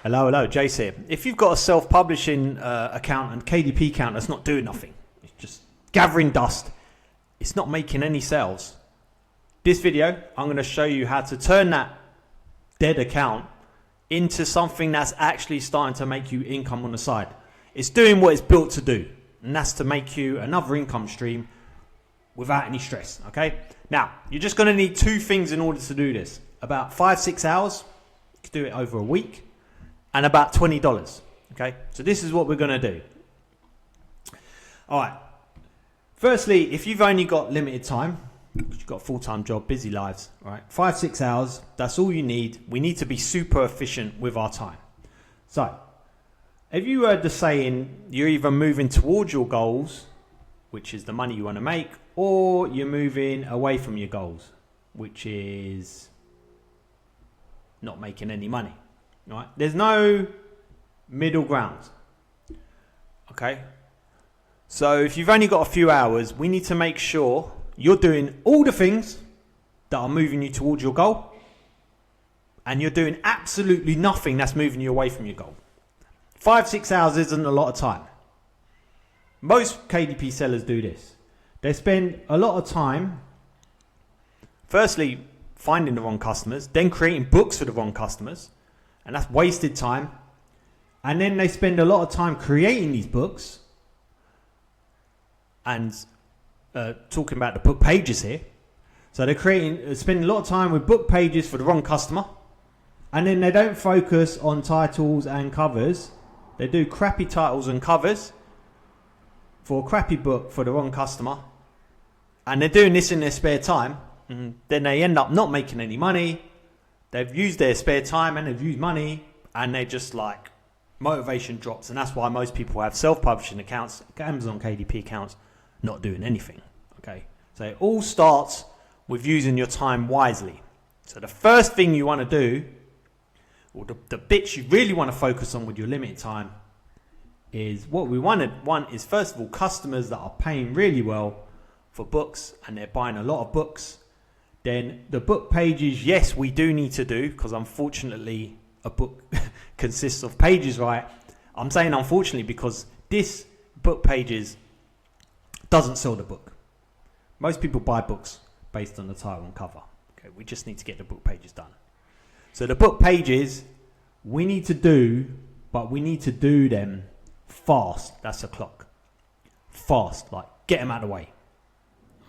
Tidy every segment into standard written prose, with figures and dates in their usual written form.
Hello, Jase here. If you've got a self-publishing account and KDP account that's not doing nothing, it's just gathering dust, it's not making any sales. This video, I'm going to show you how to turn that dead account into something that's actually starting to make you income on the side. It's doing what it's built to do, and that's to make you another income stream without any stress, okay? Now, you're just going to need two things in order to do this. About 5-6 hours, you can do it over a week, and about $20, okay? So this is what we're going to do. All right. Firstly, if you've only got limited time, because you've got a full-time job, busy lives, all right? 5-6 hours, that's all you need. We need to be super efficient with our time. So, have you heard the saying, you're either moving towards your goals, which is the money you want to make, or you're moving away from your goals, which is not making any money, right? There's no middle ground, okay? So if you've only got a few hours, we need to make sure you're doing all the things that are moving you towards your goal, and you're doing absolutely nothing that's moving you away from your goal. 5-6 hours isn't a lot of time. Most KDP sellers do this. They spend a lot of time, firstly, finding the wrong customers, then creating books for the wrong customers, and that's wasted time. And then they spend a lot of time creating these books and talking about the book pages here. So they're spending a lot of time with book pages for the wrong customer, and then they don't focus on titles and covers. They do crappy titles and covers for a crappy book for the wrong customer, and they're doing this in their spare time, and then they end up not making any money. They've used their spare time and they've used money, and they just like, motivation drops. And that's why most people have self-publishing accounts, Amazon KDP accounts, not doing anything. Okay, so it all starts with using your time wisely. So the first thing you want to do, or the bits you really want to focus on with your limited time, is what we want is, first of all, customers that are paying really well for books and they're buying a lot of books. Then the book pages, yes, we do need to do, because unfortunately a book consists of pages, right? I'm saying unfortunately because this book pages doesn't sell the book. Most people buy books based on the title and cover. Okay, we just need to get the book pages done. So the book pages we need to do, but we need to do them fast. That's the clock. Fast, like get them out of the way.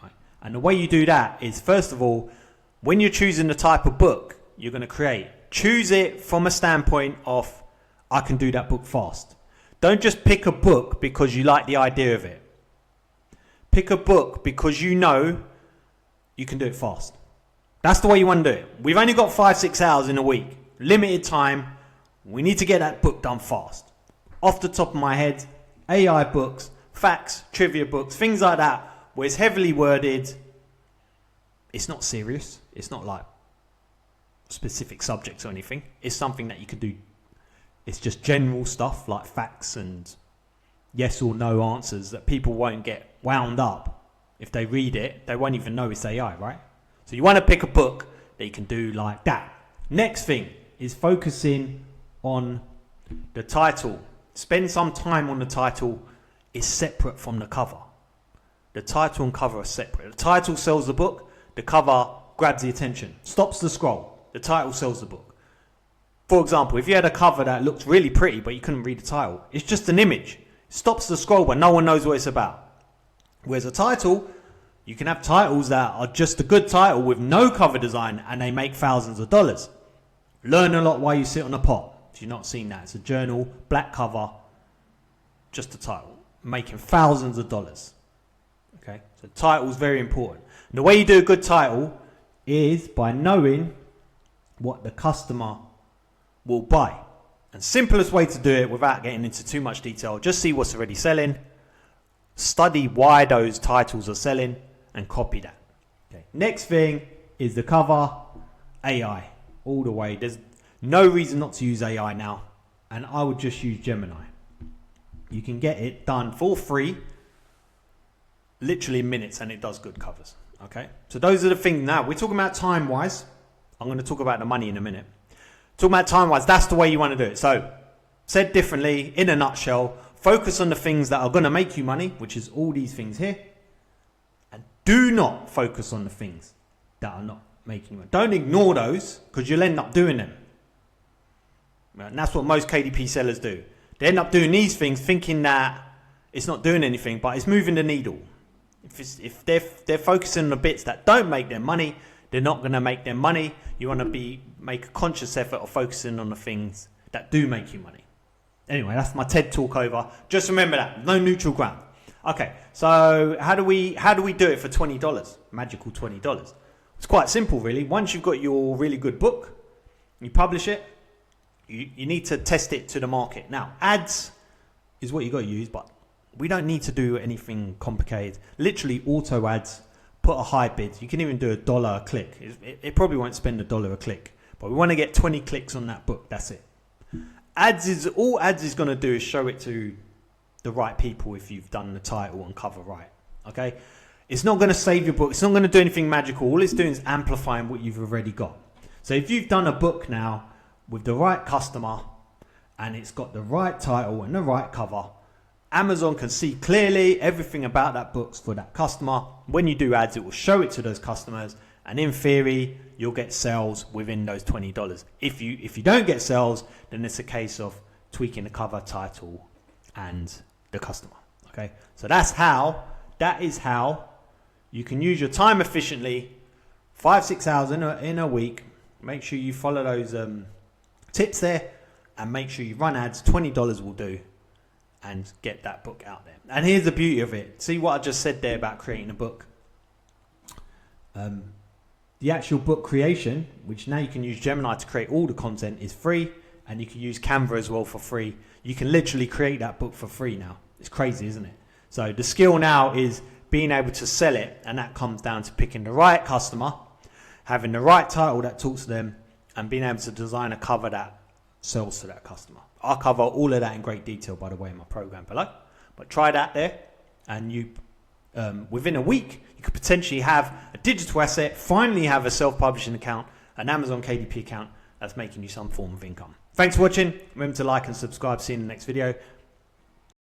Right. And the way you do that is, first of all, when you're choosing the type of book you're going to create, choose it from a standpoint of, I can do that book fast. Don't just pick a book because you like the idea of it. Pick a book because you know you can do it fast. That's the way you want to do it. We've only got 5-6 hours in a week. Limited time. We need to get that book done fast. Off the top of my head, AI books, facts, trivia books, things like that, where it's heavily worded. It's not serious. It's not like specific subjects or anything. It's something that you could do. It's just general stuff like facts and yes or no answers that people won't get wound up. If they read it, they won't even know it's AI, right? So you want to pick a book that you can do like that. Next thing is focusing on the title. Spend some time on the title. Is separate from the cover. The title and cover are separate. The title sells the book. The cover grabs the attention. Stops the scroll. The title sells the book. For example, if you had a cover that looked really pretty but you couldn't read the title, it's just an image. Stops the scroll but no one knows what it's about. Whereas a title, you can have titles that are just a good title with no cover design and they make thousands of dollars. Learn a lot while you sit on a pot. If you've not seen that, it's a journal, black cover, just a title, making thousands of dollars. Okay, so title is very important. And the way you do a good title is by knowing what the customer will buy. And simplest way to do it without getting into too much detail, just see what's already selling, study why those titles are selling, and copy that. Okay. Next thing is the cover. AI all the way. There's no reason not to use AI now, and I would just use Gemini. You can get it done for free, literally in minutes, and it does good covers. Okay, so those are the things. Now we're talking about time wise. I'm going to talk about the money in a minute. Talking about time-wise, that's the way you want to do it. So, said differently, in a nutshell, focus on the things that are going to make you money, which is all these things here. And do not focus on the things that are not making you money. Don't ignore those, because you'll end up doing them. And that's what most KDP sellers do. They end up doing these things thinking that it's not doing anything, but it's moving the needle. If they're focusing on the bits that don't make them money, they're not going to make them money. You want to make a conscious effort of focusing on the things that do make you money. Anyway, that's my TED talk over. Just remember that. No neutral ground. Okay, so how do we do it for $20? Magical $20. It's quite simple, really. Once you've got your really good book, you publish it, you need to test it to the market. Now, ads is what you got to use, but we don't need to do anything complicated. Literally, auto ads, put a high bid. You can even do $1 a click. It probably won't spend $1 a click, but we want to get 20 clicks on that book. That's it. All ads is going to do is show it to the right people if you've done the title and cover right. Okay, it's not going to save your book. It's not going to do anything magical. All it's doing is amplifying what you've already got. So if you've done a book now with the right customer and it's got the right title and the right cover, Amazon can see clearly everything about that book for that customer. When you do ads, it will show it to those customers, and in theory, you'll get sales within those $20. If you don't get sales, then it's a case of tweaking the cover, title, and the customer. Okay, so that is how you can use your time efficiently. 5-6 hours in a week. Make sure you follow those tips there, and make sure you run ads. $20 will do. And get that book out there. And here's the beauty of it. See what I just said there about creating a book? The actual book creation, which now you can use Gemini to create all the content, is free. And you can use Canva as well for free. You can literally create that book for free now. It's crazy, isn't it? So the skill now is being able to sell it. And that comes down to picking the right customer, having the right title that talks to them, and being able to design a cover that sells to that customer. I'll cover all of that in great detail, by the way, in my program below. But try that there, and you, within a week, you could potentially have a digital asset, finally have a self-publishing account, an Amazon KDP account that's making you some form of income. Thanks for watching. Remember to like and subscribe. See you in the next video.